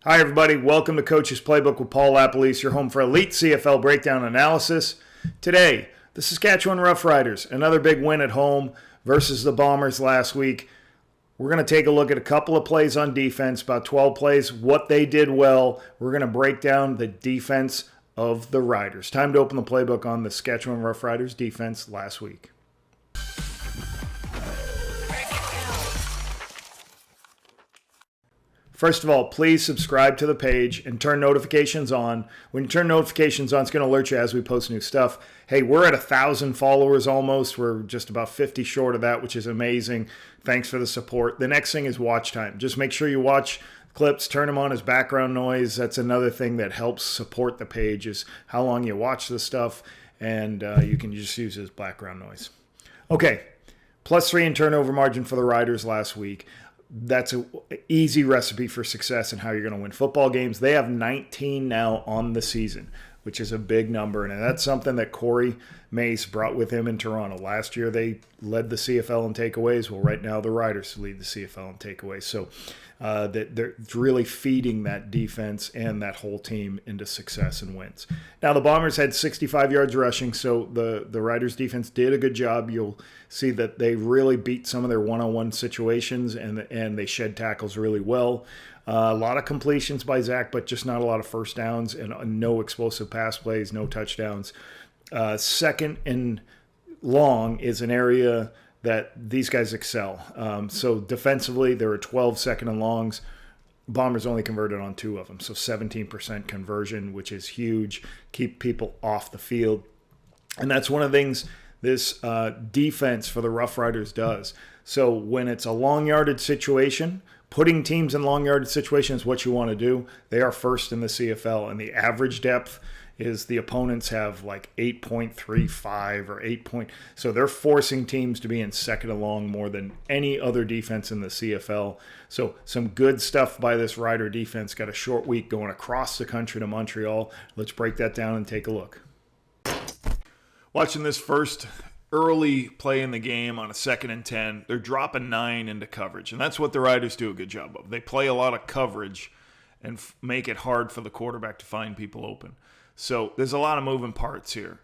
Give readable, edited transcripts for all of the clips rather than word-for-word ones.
Hi, everybody. Welcome to Coach's Playbook with Paul LaPolice, your home for elite CFL breakdown analysis. Today, the Saskatchewan Roughriders, another big win at home versus the Bombers last week. We're going to take a look at a couple of plays on defense, about 12 plays, what they did well. We're going to break down the defense of the Riders. Time to open the playbook on the Saskatchewan Roughriders defense last week. First of all, please subscribe to the page and turn notifications on. When you turn notifications on, it's going to alert you as we post new stuff. Hey, we're at 1,000 followers almost. We're just about 50 short of that, which is amazing. Thanks for the support. The next thing is watch time. Just make sure you watch clips, turn them on as background noise. That's another thing that helps support the page is how long you watch the stuff, and you can just use it as background noise. Okay, +3 in turnover margin for the Riders last week. That's an easy recipe for success and how you're going to win football games. They have 19 now on the season, which is a big number. And that's something that Corey Mace brought with him in Toronto. Last year, they led the CFL in takeaways. Well, right now, the Riders lead the CFL in takeaways. So they're really feeding that defense and that whole team into success and wins. Now, the Bombers had 65 yards rushing, so the Riders defense did a good job. You'll see that they really beat some of their one-on-one situations, and they shed tackles really well. A lot of completions by Zach, but just not a lot of first downs and no explosive pass plays, no touchdowns. Second and long is an area that these guys excel. So defensively, there were 12 second and longs. Bombers only converted on 2 of them, so 17% conversion, which is huge. Keep people off the field. And that's one of the things this defense for the Roughriders does. So when it's a long yardage situation, putting teams in long yardage situations is what you want to do. They are first in the CFL, and the average depth is the opponents have like 8.35 or 8 so they're forcing teams to be in second and long more than any other defense in the CFL. So some good stuff by this Rider defense. Got a short week going across the country to Montreal. Let's break that down and take a look. Watching this first early play in the game on a 2nd and 10, they're dropping 9 into coverage, and that's what the Riders do a good job of. They play a lot of coverage and make it hard for the quarterback to find people open. So there's a lot of moving parts here.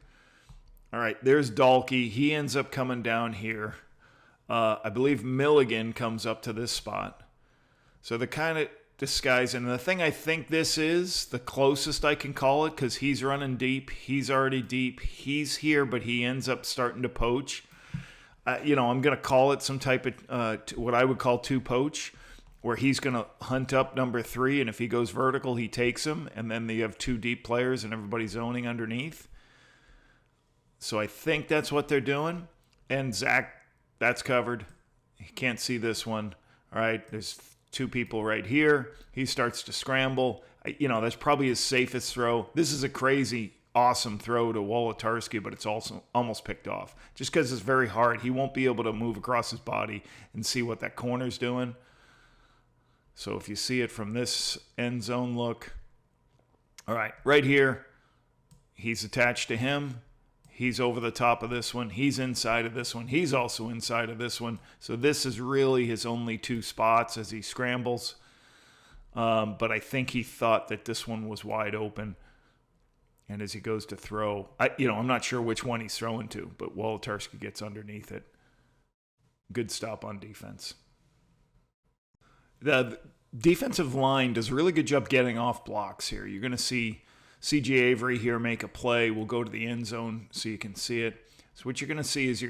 All right, there's Dalkey. He ends up coming down here. I believe Milligan comes up to this spot. So they're kind of disguising. And the thing I think this is, the closest I can call it, because he's running deep. He's already deep. He's here, but he ends up starting to poach. I'm going to call it some type of what I would call 2-poach, where he's going to hunt up number 3, and if he goes vertical, he takes him, and then you have 2 deep players and everybody's zoning underneath. So I think that's what they're doing. And Zach, that's covered. He can't see this one. All right, there's 2 people right here. He starts to scramble. That's probably his safest throw. This is a crazy, awesome throw to Wolotarski, but it's also almost picked off. Just because it's very hard, he won't be able to move across his body and see what that corner's doing. So if you see it from this end zone look, all right, right here, he's attached to him. He's over the top of this one. He's inside of this one. He's also inside of this one. So this is really his only 2 spots as he scrambles. But I think he thought that this one was wide open. And as he goes to throw, I'm not sure which one he's throwing to, but Wolotarski gets underneath it. Good stop on defense. The defensive line does a really good job getting off blocks here. You're going to see C.J. Avery here make a play. We'll go to the end zone so you can see it. So what you're going to see is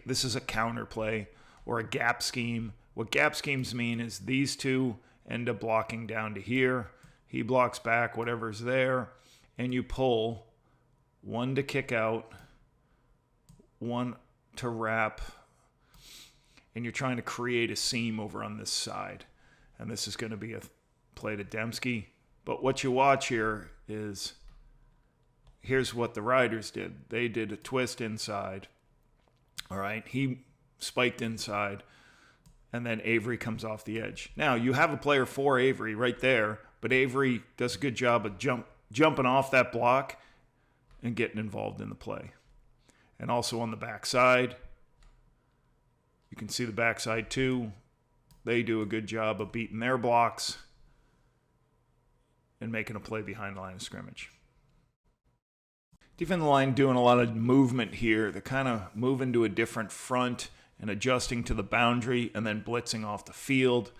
this is a counter play or a gap scheme. What gap schemes mean is these 2 end up blocking down to here. He blocks back whatever's there, and you pull 1 to kick out, 1 to wrap, and you're trying to create a seam over on this side. And this is going to be a play to Dembski. But what you watch here is, here's what the Riders did. They did a twist inside. All right, he spiked inside, and then Avery comes off the edge. Now, you have a player for Avery right there, but Avery does a good job of jumping off that block and getting involved in the play. And also on the backside, you can see the backside too. They do a good job of beating their blocks. and making a play behind the line of scrimmage. Defensive line doing a lot of movement here. They're kind of moving to a different front and adjusting to the boundary and then blitzing off the field.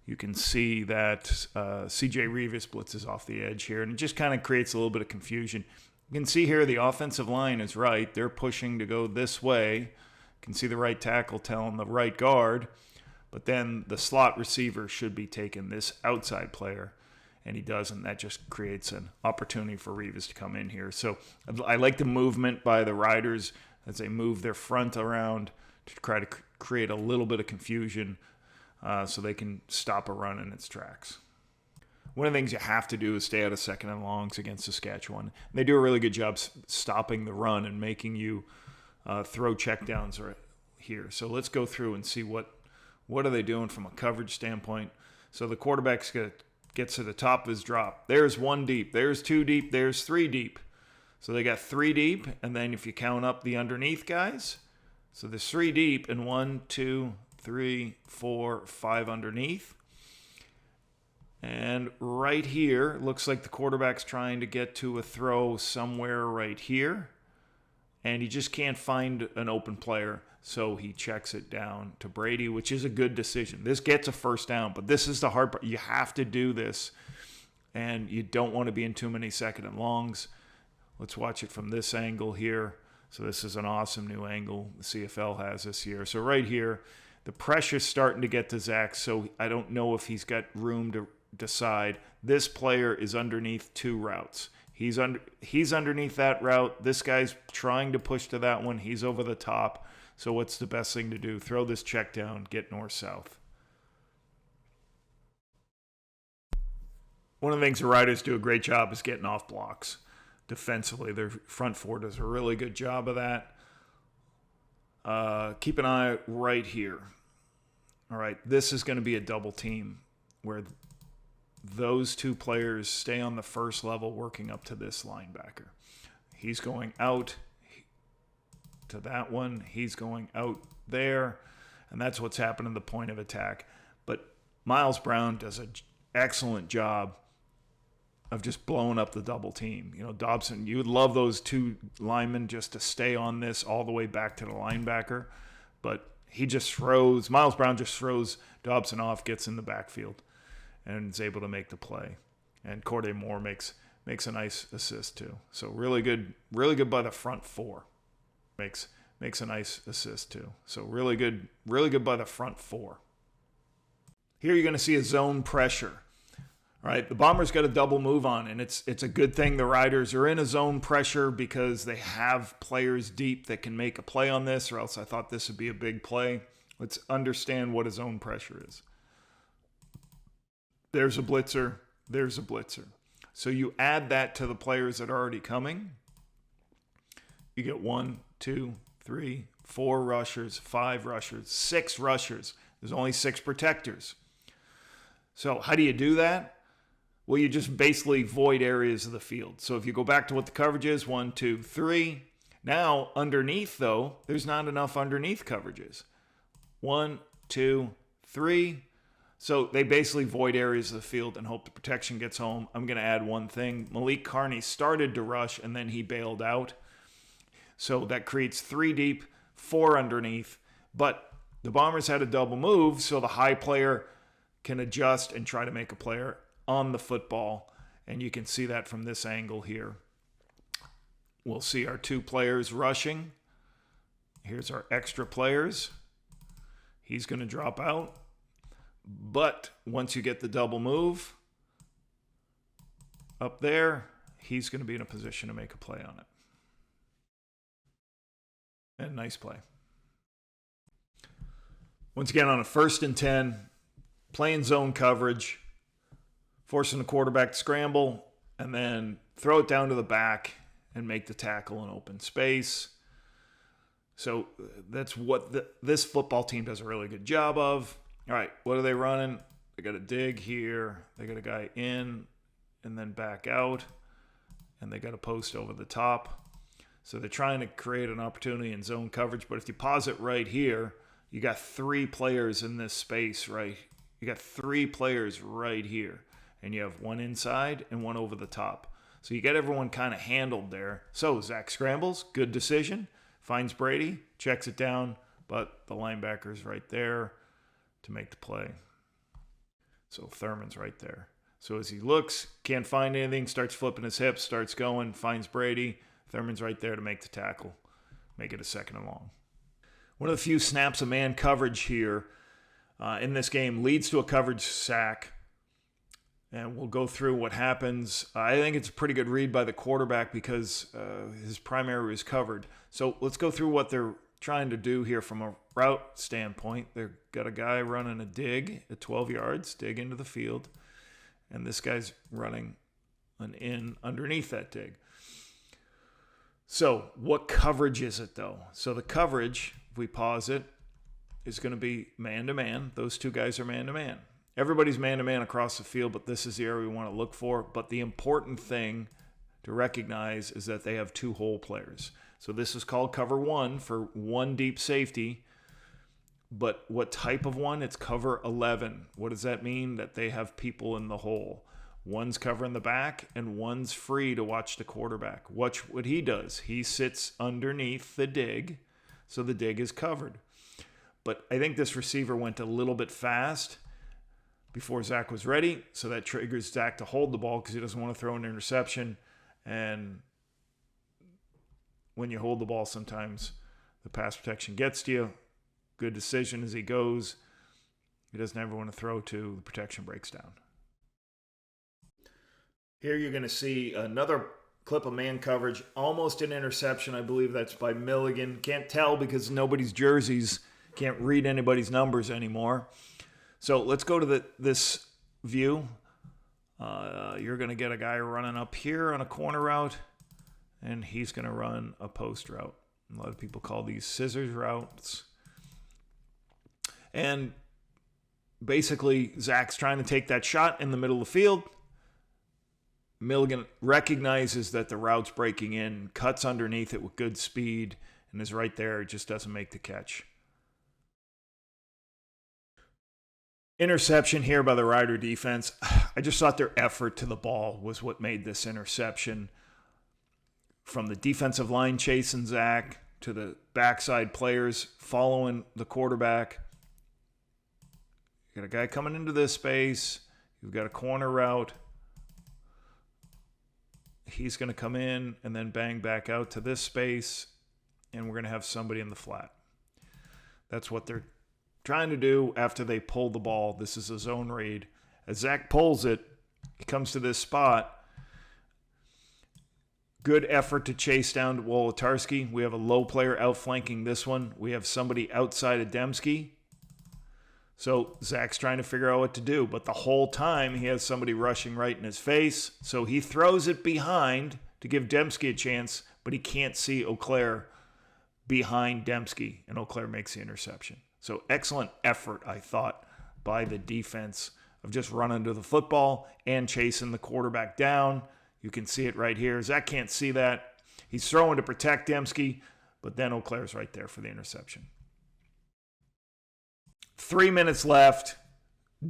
You can see that CJ Revis blitzes off the edge here, and it just kind of creates a little bit of confusion. You can see here the offensive line is right. They're pushing to go this way. You can see the right tackle telling the right guard, but then the slot receiver should be taking this outside player, and he doesn't. That just creates an opportunity for Revis to come in here. So I like the movement by the Riders as they move their front around to try to create a little bit of confusion so they can stop a run in its tracks. One of the things you have to do is stay out of second and longs against Saskatchewan. And they do a really good job stopping the run and making you throw checkdowns right here. So let's go through and see what are they doing from a coverage standpoint. So the quarterback's gets to the top of his drop. There's one deep. There's two deep. There's three deep. So they got three deep. And then if you count up the underneath guys, so there's three deep and 1, 2, 3, 4, 5 underneath. And right here, looks like the quarterback's trying to get to a throw somewhere right here. And he just can't find an open player. So he checks it down to Brady, which is a good decision. This gets a first down, but this is the hard part. You have to do this. And you don't want to be in too many second and longs. Let's watch it from this angle here. So this is an awesome new angle the CFL has this year. So right here, the pressure's starting to get to Zach. So I don't know if he's got room to decide. This player is underneath two routes. He's underneath that route. This guy's trying to push to that one. He's over the top. So what's the best thing to do? Throw this check down, get north-south. One of the things the Riders do a great job is getting off blocks. Defensively, their front four does a really good job of that. Keep an eye right here. All right, this is going to be a double team where those two players stay on the first level working up to this linebacker. He's going out to that one. He's going out there, and that's what's happening at the point of attack. But Miles Brown does an excellent job of just blowing up the double team. You know, Dobson, you would love those two linemen just to stay on this all the way back to the linebacker, but he just throws, Miles Brown just throws Dobson off, gets in the backfield, and is able to make the play. And Corday Moore makes a nice assist too. So really good by the front four. Makes a nice assist too. So really good by the front four. Here you're going to see a zone pressure. All right, the Bombers got a double move on, and it's a good thing the Riders are in a zone pressure because they have players deep that can make a play on this, or else I thought this would be a big play. Let's understand what a zone pressure is. There's a blitzer. There's a blitzer. So you add that to the players that are already coming. You get 1, 2, 3, 4 rushers, 5 rushers, 6 rushers. There's only 6 protectors. So how do you do that? Well, you just basically void areas of the field. So if you go back to what the coverage is, 1, 2, 3. Now, underneath, though, there's not enough underneath coverages. 1, 2, 3. So they basically void areas of the field and hope the protection gets home. I'm going to add one thing. Malik Carney started to rush, and then he bailed out. So that creates 3 deep, 4 underneath. But the Bombers had a double move, so the high player can adjust and try to make a player on the football. And you can see that from this angle here. We'll see our 2 players rushing. Here's our extra players. He's going to drop out. But once you get the double move up there, he's going to be in a position to make a play on it. And nice play. Once again, on a 1st and 10, playing zone coverage, forcing the quarterback to scramble, and then throw it down to the back and make the tackle in open space. So that's what this football team does a really good job of. All right, what are they running? They got a dig here. They got a guy in and then back out. And they got a post over the top. So they're trying to create an opportunity in zone coverage. But if you pause it right here, you got 3 players in this space, right? You got 3 players right here. and you have one inside and one over the top. So you get everyone kind of handled there. So Zach scrambles, good decision, finds Brady, checks it down, but the linebacker's right there to make the play. So Thurman's right there. So as he looks, can't find anything, starts flipping his hips, starts going, finds Brady. Thurman's right there to make the tackle, make it a 2nd and long. One of the few snaps of man coverage here in this game leads to a coverage sack. And we'll go through what happens. I think it's a pretty good read by the quarterback because his primary is covered. So let's go through what they're trying to do here from a route standpoint. They've got a guy running a dig at 12 yards, dig into the field. And this guy's running an in underneath that dig. So what coverage is it, though? So the coverage, if we pause it, is going to be man-to-man. Those two guys are man-to-man. Everybody's man-to-man across the field, but this is the area we want to look for. But the important thing to recognize is that they have 2 hole players. So this is called cover 1 for 1 deep safety. But what type of one? It's cover 11. What does that mean? That they have people in the hole. One's covering the back, and one's free to watch the quarterback. Watch what he does. He sits underneath the dig, so the dig is covered. But I think this receiver went a little bit fast before Zach was ready, so that triggers Zach to hold the ball because he doesn't want to throw an interception. And when you hold the ball, sometimes the pass protection gets to you. Good decision as he goes. He doesn't ever want to throw to, the protection breaks down. Here you're going to see another clip of man coverage, almost an interception. I believe that's by Milligan. Can't tell because nobody's jerseys, can't read anybody's numbers anymore. So let's go to this view. You're going to get a guy running up here on a corner route, and he's going to run a post route. A lot of people call these scissors routes. And basically, Zach's trying to take that shot in the middle of the field. Milligan recognizes that the route's breaking in, cuts underneath it with good speed, and is right there. Just doesn't make the catch. Interception here by the Rider defense. I just thought their effort to the ball was what made this interception. From the defensive line chasing Zach to the backside players following the quarterback. You got a guy coming into this space. You've got a corner route. He's going to come in and then bang back out to this space, and we're going to have somebody in the flat. That's what they're trying to do after they pull the ball. This is a zone read. As Zach pulls it, he comes to this spot. Good effort to chase down Wolotarski. We have a low player outflanking this one. We have somebody outside of Dembski. So Zach's trying to figure out what to do, but the whole time he has somebody rushing right in his face. So he throws it behind to give Dembski a chance, but he can't see Auclair behind Dembski, and Auclair makes the interception. So excellent effort, I thought, by the defense of just running to the football and chasing the quarterback down. You can see it right here. Zach can't see that. He's throwing to protect Dembski, but then Auclair's right there for the interception. 3 minutes left,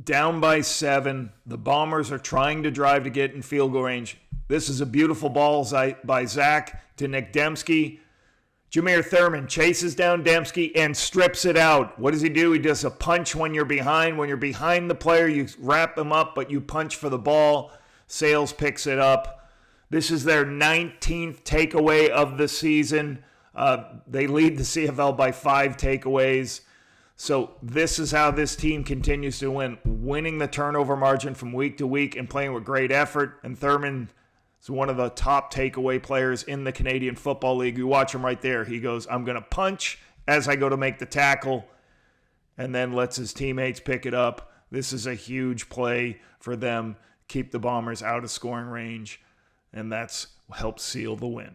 down by 7. The Bombers are trying to drive to get in field goal range. This is a beautiful ball by Zach to Nick Dembski. Jameer Thurman chases down Dembski and strips it out. What does he do? He does a punch when you're behind. When you're behind the player, you wrap him up, but you punch for the ball. Sales picks it up. This is their 19th takeaway of the season. They lead the CFL by 5 takeaways. So this is how this team continues to win, winning the turnover margin from week to week and playing with great effort. And Thurman is one of the top takeaway players in the Canadian Football League. You watch him right there. He goes, I'm going to punch as I go to make the tackle, and then lets his teammates pick it up. This is a huge play for them, keep the Bombers out of scoring range, and that's helped seal the win.